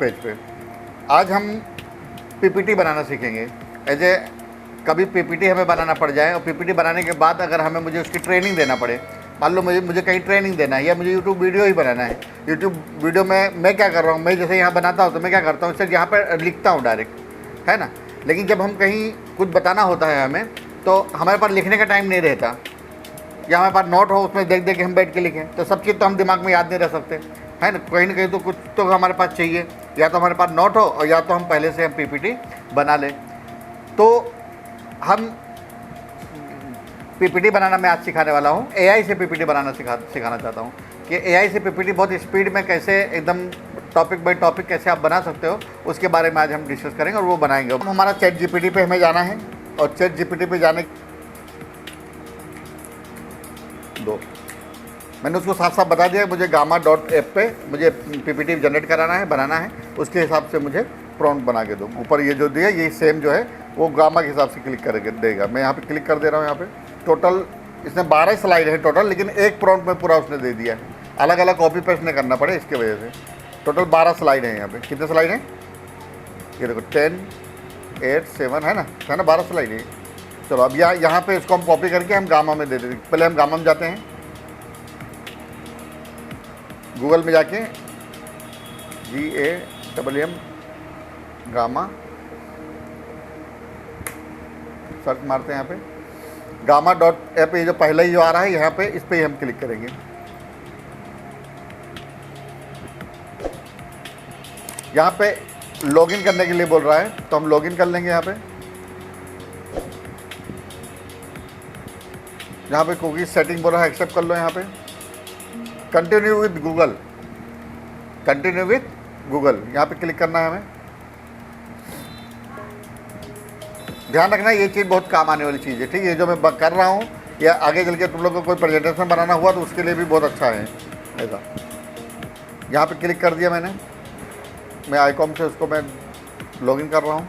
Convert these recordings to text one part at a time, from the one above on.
Page पे। आज हम पीपीटी बनाना सीखेंगे। ऐसे कभी पीपीटी हमें बनाना पड़ जाए और पीपीटी बनाने के बाद अगर हमें मुझे उसकी ट्रेनिंग देना पड़े, मान लो मुझे कहीं ट्रेनिंग देना है या मुझे यूट्यूब वीडियो ही बनाना है। यूट्यूब वीडियो में मैं क्या कर रहा हूँ, मैं जैसे यहाँ बनाता हूँ तो मैं क्या करता हूँ, सिर्फ यहाँ पर लिखता हूँ डायरेक्ट, है ना। लेकिन जब हम कहीं कुछ बताना होता है हमें, तो हमारे पास लिखने का टाइम नहीं रहता, या हमारे पास नोट हो उसमें देख देख के हम बैठ के लिखें, तो सब चीज़ तो हम दिमाग में याद नहीं रह सकते, है ना। कहीं ना कहीं तो कुछ तो हमारे पास चाहिए, या तो हमारे पास नोट हो और या तो हम पहले से हम पीपीटी बना लें। तो हम पीपीटी बनाना मैं आज सिखाने वाला हूँ। एआई से पीपीटी बनाना सिखाना चाहता हूँ कि एआई से पीपीटी बहुत स्पीड में कैसे, एकदम टॉपिक बाय टॉपिक कैसे आप बना सकते हो, उसके बारे में आज हम डिस्कस करेंगे और वो बनाएंगे। हमारा चैट जीपीटी पे हमें जाना है और चैट जीपीटी पे जाने दो, मैंने उसको साथ साथ बता दिया मुझे gamma.app पे मुझे पीपीटी जनरेट कराना है, बनाना है, उसके हिसाब से मुझे प्रॉम्प्ट बना के दो। ऊपर ये जो दिया ये सेम जो है वो गामा के हिसाब से क्लिक करके देगा। मैं यहाँ पे क्लिक कर दे रहा हूँ। यहाँ पे टोटल इसने 12 स्लाइड है टोटल, लेकिन एक प्रॉम्प्ट में पूरा उसने दे दिया है, अलग अलग कॉपी पेस्ट नहीं करना पड़े इसके वजह से। टोटल 12 स्लाइड है। यहाँ पे कितने स्लाइड हैं, ये देखो 10, 8, 7 है ना, 12 स्लाइड है। चलो अब यहाँ पे इसको हम कॉपी करके हम गामा में दे देते। पहले हम गामा में जाते हैं, गूगल में जाके GAMM गामा सर्च मारते हैं। यहाँ पे gamma.app ये जो पहले ही जो आ रहा है यहाँ पे, इस पर ही हम क्लिक करेंगे। यहाँ पे लॉगिन करने के लिए बोल रहा है तो हम लॉगिन कर लेंगे। यहाँ पे कुकीज सेटिंग बोल रहा है, एक्सेप्ट कर लो। यहाँ पे continue with Google, continue with Google यहाँ पे क्लिक करना है हमें। ध्यान रखना ये चीज़ बहुत काम आने वाली चीज़ है, ठीक है। ये जो मैं कर रहा हूँ या आगे चल के तुम लोग को कोई प्रेजेंटेशन बनाना हुआ तो उसके लिए भी बहुत अच्छा है। ऐसा यहाँ पे क्लिक कर दिया मैंने, मैं आईकॉन से उसको मैं लॉगिन कर रहा हूँ।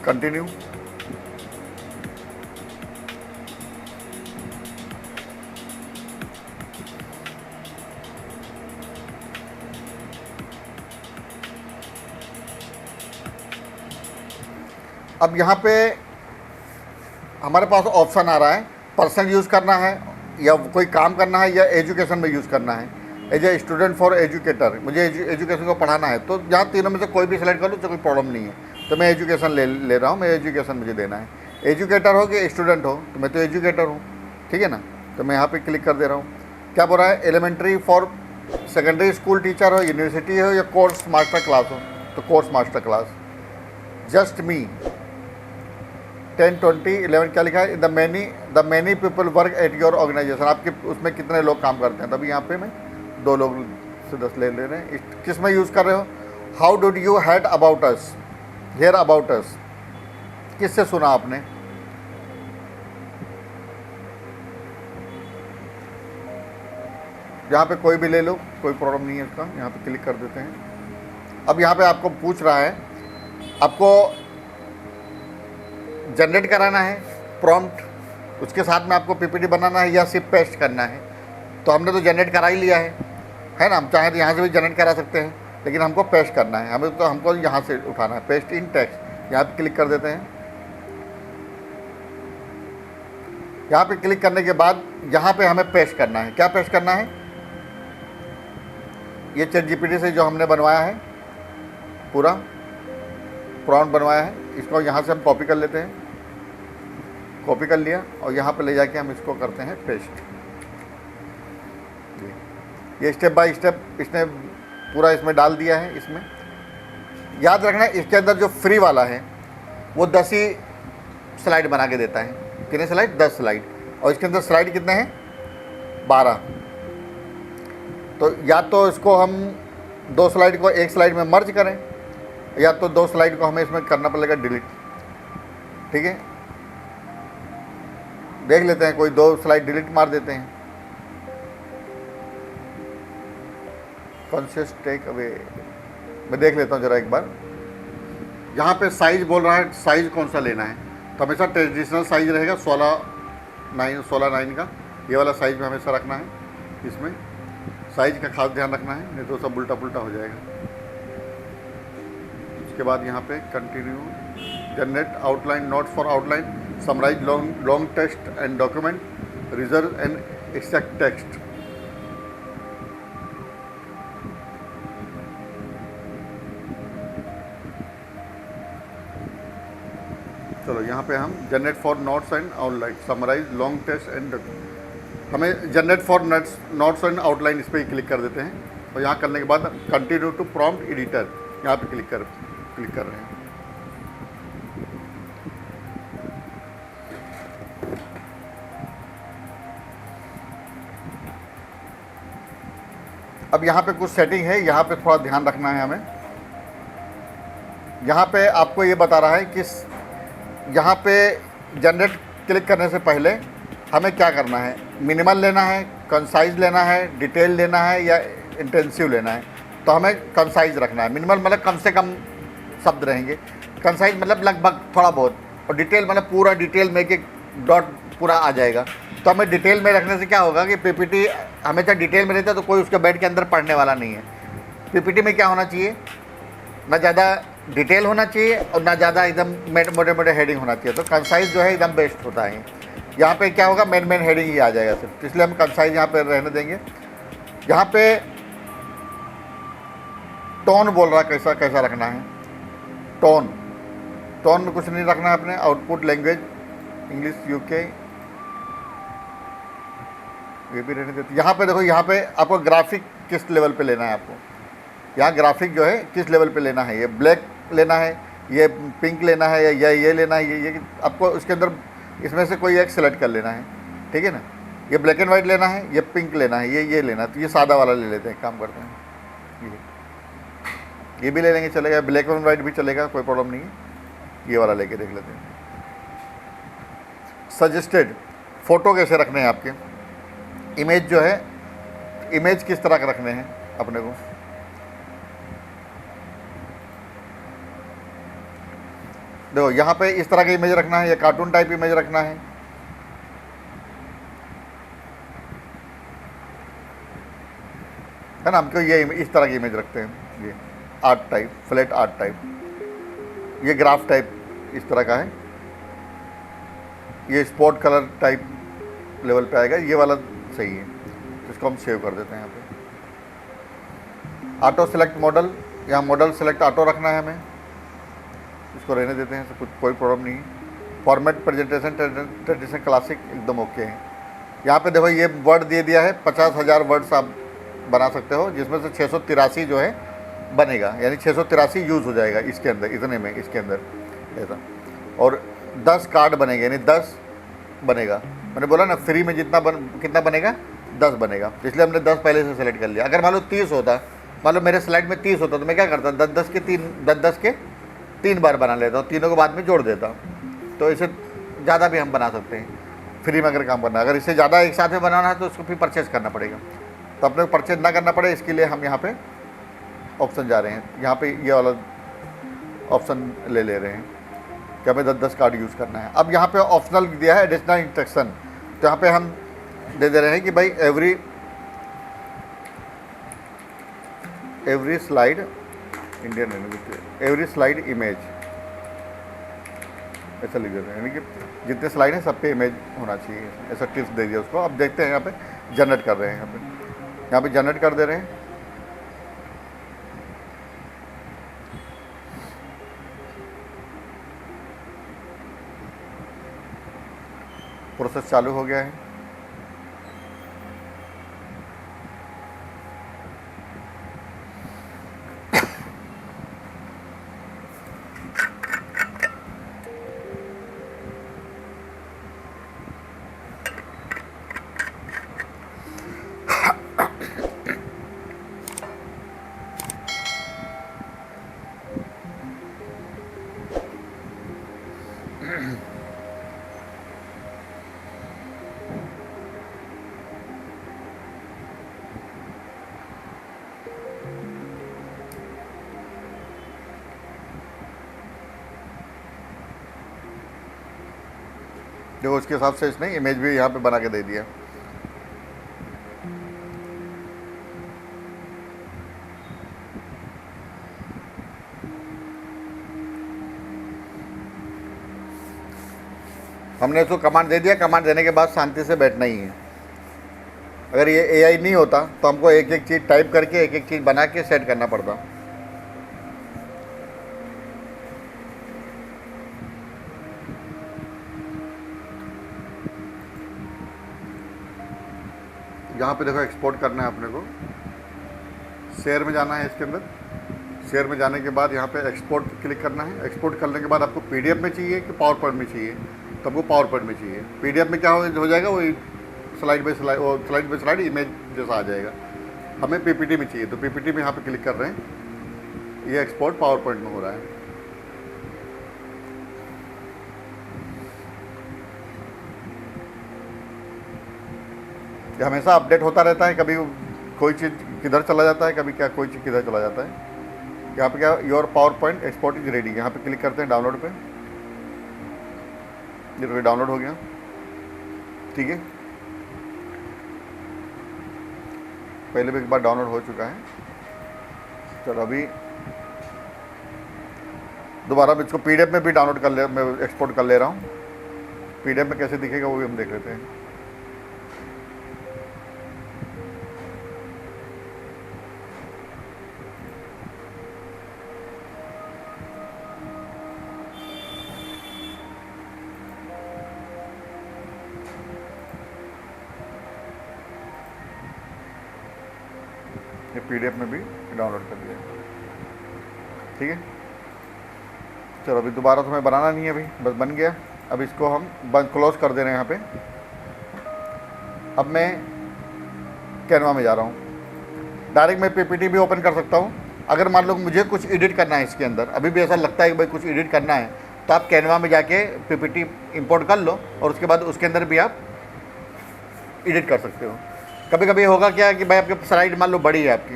कंटिन्यू, अब यहाँ पे हमारे पास ऑप्शन आ रहा है पर्सनल यूज़ करना है या कोई काम करना है या एजुकेशन में यूज़ करना है। As a student for educator, मुझे एजुकेशन को पढ़ाना है, तो यहाँ तीनों में से कोई भी सिलेक्ट कर लूँ तो कोई प्रॉब्लम नहीं है। तो मैं एजुकेशन ले रहा हूँ, मैं एजुकेशन मुझे देना है। एजुकेटर हो कि स्टूडेंट हो, तो मैं तो एजुकेटर हूँ, ठीक है ना। तो मैं यहाँ पे क्लिक कर दे रहा हूँ। क्या बोल रहा है, elementary for secondary school teacher हो, यूनिवर्सिटी हो या कोर्स मास्टर क्लास हो, तो course master class. Just me 10, 20, 11 क्या लिखा है, the many people work at your organisation, आपके उसमें कितने लोग काम करते हैं। तभी यहाँ पे मैं 2 लोग से 10 ले रहे हैं। किस में यूज़ कर रहे हो, how did you heard about us, hear about us, किससे सुना आपने। यहाँ पे कोई भी ले लो, कोई प्रॉब्लम नहीं है इसका। यहाँ पे क्लिक कर देते हैं। अब यहाँ पे आपको पूछ रहा है आपको जनरेट कराना है प्रॉम्प्ट, उसके साथ में आपको पीपीटी बनाना है या सिर्फ पेस्ट करना है। तो हमने तो जनरेट करा ही लिया है ना। हम चाहें तो यहाँ से भी जनरेट करा सकते हैं, लेकिन हमको पेस्ट करना है, हमको यहाँ से उठाना है, पेस्ट इन टेक्स्ट। यहाँ पे क्लिक कर देते हैं। यहाँ पे क्लिक करने के बाद यहाँ पे हमें पेस्ट करना है। क्या पेस्ट करना है, ये चैट जीपीटी से जो हमने बनवाया है, पूरा प्रॉम्प्ट बनवाया है, इसको यहाँ से हम कॉपी कर लेते हैं। कॉपी कर लिया और यहाँ पे ले जाके हम इसको करते हैं पेस्ट। ये स्टेप बाय स्टेप इसने पूरा इसमें डाल दिया है। इसमें याद रखना इसके अंदर जो फ्री वाला है वो 10 ही स्लाइड बना के देता है। कितने स्लाइड, 10 स्लाइड। और इसके अंदर स्लाइड कितने हैं, 12। तो या तो इसको हम 2 स्लाइड को एक स्लाइड में मर्ज करें, या तो 2 स्लाइड को हमें इसमें करना पड़ेगा डिलीट, ठीक है। देख लेते हैं, कोई 2 स्लाइड डिलीट मार देते हैं। कॉन्शियस टेक अवे, मैं देख लेता हूँ ज़रा एक बार। यहाँ पे साइज़ बोल रहा है, साइज़ कौन सा लेना है, तो हमेशा ट्रेडिशनल साइज़ रहेगा 16:9 का, ये वाला साइज़ में हमेशा रखना है। इसमें साइज का खास ध्यान रखना है, नहीं तो सब उल्टा पुल्टा हो जाएगा। उसके बाद यहाँ पे continue generate outline notes for outline, summarise long text and document, reserve and extract text. चलो यहाँ पे हम generate for notes and outline, summarise long text and, हमें generate for notes and outline इस पर क्लिक कर देते हैं और यहाँ करने के बाद कंटिन्यू टू प्रॉम्प्ट एडिटर यहाँ पे क्लिक कर रहे हैं। अब यहाँ पे कुछ सेटिंग है, यहाँ पे थोड़ा ध्यान रखना है हमें। यहाँ पे आपको ये बता रहा है कि यहाँ पे जनरेट क्लिक करने से पहले हमें क्या करना है, मिनिमल लेना है, कंसाइज लेना है, डिटेल लेना है या इंटेंसिव लेना है। तो हमें कंसाइज रखना है। मिनिमल मतलब कम से कम शब्द रहेंगे, कंसाइज मतलब लगभग थोड़ा बहुत, और डिटेल मतलब पूरा डिटेल में एक डॉट पूरा आ जाएगा। तो हमें डिटेल में रखने से क्या होगा कि पीपीटी हमेशा डिटेल में रहता है तो कोई उसके बेड के अंदर पढ़ने वाला नहीं है। पीपीटी में क्या होना चाहिए, ना ज़्यादा डिटेल होना चाहिए और ना ज़्यादा एकदम मोटे मोटे हेडिंग होना चाहिए। तो कंसाइज जो है एकदम बेस्ट होता है। यहाँ पे क्या होगा, मेन हेडिंग ही आ जाएगा सिर्फ, इसलिए हम कंसाइज यहाँ पे रहने देंगे। यहाँ पे टोन बोल रहा है, कैसा रखना है। टोन में कुछ नहीं रखना है अपने। आउटपुट लैंग्वेज इंग्लिश यूके, ये भी रहने देते। यहाँ पे देखो, यहाँ पे आपको ग्राफिक किस लेवल पे लेना है, आपको यहाँ ग्राफिक जो है किस लेवल पे लेना है। ये ब्लैक लेना है, ये पिंक लेना है, या ये लेना है, ये आपको उसके अंदर इसमें से कोई एक सेलेक्ट कर लेना है, ठीक है ना। ये ब्लैक एंड वाइट लेना है, ये पिंक लेना है, ये लेना है। तो ये सादा वाला ले लेते हैं, काम करते हैं। ये भी ले लेंगे, चलेगा। ब्लैक एंड वाइट भी चलेगा, कोई प्रॉब्लम नहीं है। ये वाला लेके देख लेते हैं। सजेस्टेड फ़ोटो कैसे रखने हैं आपके, इमेज जो है, इमेज किस तरह के रखने हैं अपने को। देखो यहाँ पे इस तरह का इमेज रखना है या कार्टून टाइप इमेज रखना है। है ना, हमको ये इस तरह की इमेज रखते हैं। ये art type, flat art type, ये ग्राफ टाइप इस तरह का है। ये स्पॉट कलर टाइप लेवल पे आएगा, ये वाला सही है। तो इसको हम सेव कर देते हैं यहाँ पे। ऑटो सेलेक्ट मॉडल, यहाँ मॉडल सेलेक्ट ऑटो रखना है हमें, इसको रहने देते हैं, तो कोई प्रॉब्लम नहीं है। फॉर्मेट प्रेजेंटेशन ट्रेडिशन क्लासिक एकदम ओके है। यहाँ पे देखो ये वर्ड दे दिया है, 50,000 वर्ड्स आप बना सकते हो, जिसमें से 683 जो है बनेगा, यानी 683 यूज़ हो जाएगा इसके अंदर, इतने में इसके अंदर ऐसा। और 10 कार्ड बनेंगे, यानी 10 बनेगा। मैंने बोला ना फ्री में कितना बनेगा, 10 बनेगा, इसलिए हमने 10 पहले से सेलेक्ट कर लिया। अगर मान लो 30 होता, मान लो मेरे स्लाइड में 30 होता, तो मैं क्या करता, 10 के 3 बार बना लेता हूँ, तीनों को बाद में जोड़ देता हूँ। तो इसे ज़्यादा भी हम बना सकते हैं फ्री में अगर काम करना है। अगर इससे ज़्यादा एक साथ में बनाना है तो उसको फिर परचेज करना पड़ेगा। तो अपने को परचेज ना करना पड़े, इसके लिए हम यहाँ पे ऑप्शन जा रहे हैं। यहाँ पे ये वाला ऑप्शन ले रहे हैं कि हमें 10 कार्ड यूज़ करना है। अब यहाँ पे ऑप्शनल दिया है एडिशनल इंस्ट्रक्शन, तो यहाँ पे हम दे रहे हैं कि भाई every slide Indian language, every slide image, ऐसा लिख देते हैं, यानी कि जितने स्लाइड हैं सब पे इमेज होना चाहिए, ऐसा टिप्स दे दिया उसको। अब देखते हैं यहाँ पे जनरेट कर रहे हैं, यहाँ पे जनरेट कर दे रहे हैं। प्रोसेस चालू हो गया है। देखो उसके हिसाब से इसने इमेज भी यहाँ पे बना के दे दिया। हमने इसको कमांड दे दिया, कमांड देने के बाद शांति से बैठना ही है। अगर ये एआई नहीं होता तो हमको एक एक चीज़ टाइप करके एक एक चीज़ बना के सेट करना पड़ता। यहाँ पे देखो एक्सपोर्ट करना है अपने को, शेयर में जाना है। इसके अंदर शेयर में जाने के बाद यहाँ पे एक्सपोर्ट क्लिक करना है। एक्सपोर्ट करने के बाद आपको पीडीएफ में चाहिए कि पावर पॉइंट में चाहिए, तो आपको पावर पॉइंट में चाहिए। पीडीएफ में क्या हो जाएगा, वही स्लाइड बाई स्लाइड इमेज जैसा आ जाएगा। हमें पीपीटी में चाहिए, तो पीपीटी में यहाँ पे क्लिक कर रहे हैं। ये एक्सपोर्ट पावर पॉइंट में हो रहा है। ये हमेशा अपडेट होता रहता है, कभी कोई चीज़ किधर चला जाता है, कभी क्या कोई चीज़ किधर चला जाता है। यहाँ पे क्या, your power point export is ready, यहाँ पे क्लिक करते हैं डाउनलोड पे। ये तो डाउनलोड हो गया, ठीक है। पहले भी एक बार डाउनलोड हो चुका है। चलो अभी दोबारा मैं इसको पीडीएफ में भी डाउनलोड कर ले, मैं एक्सपोर्ट कर ले रहा हूँ। पीडीएफ में कैसे दिखेगा वो भी हम देख लेते हैं। ये पीडीएफ में भी डाउनलोड कर लिया, ठीक है। चलो अभी दोबारा तो हमें बनाना नहीं है, अभी बस बन गया। अब इसको हम बंद क्लोज कर दे रहे हैं यहाँ पे। अब मैं कैनवा में जा रहा हूँ। डायरेक्ट मैं पीपीटी भी ओपन कर सकता हूँ। अगर मान लो मुझे कुछ एडिट करना है इसके अंदर, अभी भी ऐसा लगता है कि भाई कुछ एडिट करना है, तो आप कैनवा में जाके पीपीटी इंपोर्ट कर लो और उसके बाद उसके अंदर भी आप एडिट कर सकते हो। कभी कभी होगा क्या कि भाई आपके स्लाइड मान लो बड़ी है आपकी,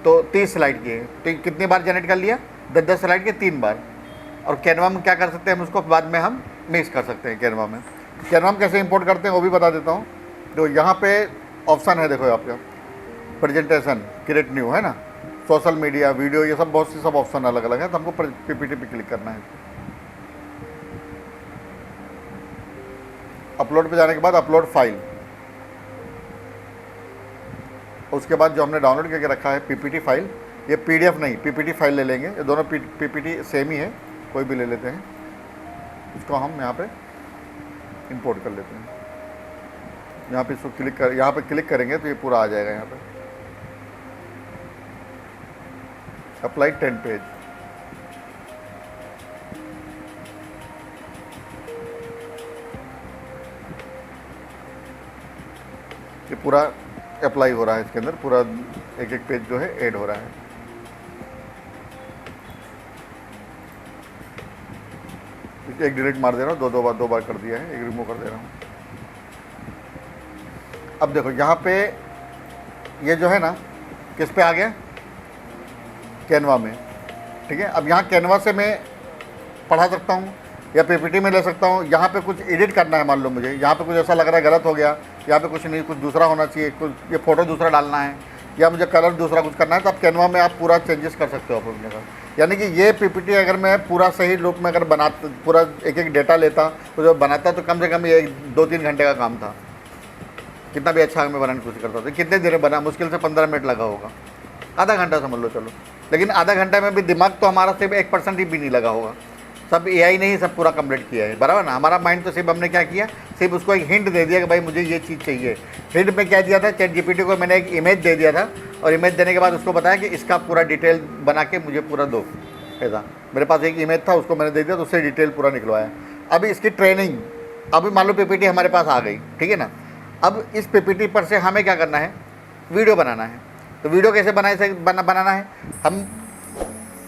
तो 30 स्लाइड की है, तो कितनी बार जनरेट कर लिया, 10-10 स्लाइड के 3 बार। और कैनवा में क्या कर सकते हैं हम, उसको बाद में हम मिक्स कर सकते हैं। कैनवा में कैसे इंपोर्ट करते हैं वो भी बता देता हूँ। तो यहाँ पे ऑप्शन है, देखो आपका प्रेजेंटेशन, क्रिएट न्यू, है ना, सोशल मीडिया, वीडियो, ये सब बहुत सी सब ऑप्शन अलग अलग है। तो हमको पीपीटी पे क्लिक करना है। अपलोड पे जाने के बाद अपलोड फाइल, उसके बाद जो हमने डाउनलोड करके रखा है पीपीटी फाइल, ये पीडीएफ नहीं पीपीटी फाइल ले लेंगे। ये दोनों पीपीटी सेम ही है, कोई भी ले लेते हैं। इसको हम यहाँ पे इंपोर्ट कर लेते हैं। यहाँ पे इसको यहाँ पे क्लिक करेंगे तो ये पूरा आ जाएगा। यहाँ पे अप्लाई 10 पेज, ये पूरा अप्लाई हो रहा है। इसके अंदर पूरा एक एक पेज जो है ऐड हो रहा है। एक डिलीट मार दे रहा हूँ, दो बार कर दिया है, एक रिमूव कर दे रहा हूँ। अब देखो यहाँ पे ये जो है ना, किस पे आ गया, कैनवा में, ठीक है। अब यहाँ कैनवा से मैं पढ़ा सकता हूँ या पीपीटी में ले सकता हूँ। यहाँ पे कुछ एडिट करना है, मान लो मुझे यहाँ पे कुछ ऐसा लग रहा है गलत हो गया, यहाँ पे कुछ नहीं, कुछ दूसरा होना चाहिए, कुछ ये फ़ोटो दूसरा डालना है या मुझे कलर दूसरा कुछ करना है, तो आप कैनवा में आप पूरा चेंजेस कर सकते हो अपने का। यानी कि ये पीपीटी अगर मैं पूरा सही रूप में अगर बनाता, पूरा एक एक डेटा लेता, तो जब बनाता तो कम से कम ये 2-3 घंटे का काम था। कितना भी अच्छा मैं बनाने की कोशिश करता था, कितने देर में बना, मुश्किल से 15 मिनट लगा होगा, आधा घंटा समझ लो चलो। लेकिन आधा घंटे में भी दिमाग तो हमारा सिर्फ 1% भी नहीं लगा होगा, सब एआई ने ही सब पूरा कंप्लीट किया है, बराबर ना। हमारा माइंड तो सिर्फ हमने क्या किया, सिर्फ उसको एक हिंट दे दिया कि भाई मुझे ये चीज़ चाहिए। हिंट में क्या दिया था, चैट जीपीटी को मैंने एक इमेज दे दिया था और इमेज देने के बाद उसको बताया कि इसका पूरा डिटेल बना के मुझे पूरा दो। ऐसा मेरे पास एक इमेज था, उसको मैंने दे दिया तो उससे डिटेल पूरा निकलवाया। अभी इसकी ट्रेनिंग, अभी मान लो पीपीटी हमारे पास आ गई, ठीक है ना। अब इस पीपीटी पर से हमें क्या करना है, वीडियो बनाना है। तो वीडियो कैसे बनाना है, हम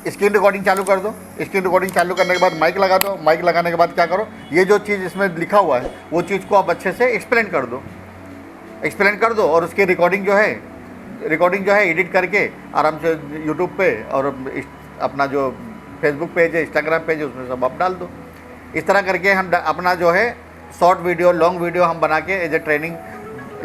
स्क्रीन रिकॉर्डिंग चालू कर दो। स्क्रीन रिकॉर्डिंग चालू करने के बाद माइक लगा दो। माइक लगाने के बाद क्या करो, ये जो चीज़ इसमें लिखा हुआ है वो चीज़ को आप अच्छे से एक्सप्लेन कर दो और उसकी रिकॉर्डिंग जो है एडिट करके आराम से यूट्यूब पे और अपना जो फेसबुक पेज है, इंस्टाग्राम पेज है, उसमें सब आप डाल दो। इस तरह करके हम अपना जो है शॉर्ट वीडियो, लॉन्ग वीडियो हम बना के एज ए ट्रेनिंग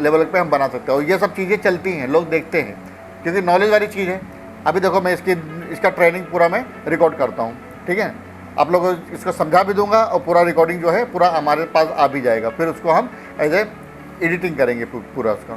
लेवल पे हम बना सकते हैं। और ये सब चीज़ें चलती हैं, लोग देखते हैं क्योंकि नॉलेज वाली चीज़ है। अभी देखो मैं इसका ट्रेनिंग पूरा मैं रिकॉर्ड करता हूँ, ठीक है। आप लोगों को इसको समझा भी दूंगा और पूरा रिकॉर्डिंग जो है पूरा हमारे पास आ भी जाएगा, फिर उसको हम एज ए एडिटिंग करेंगे पूरा उसका।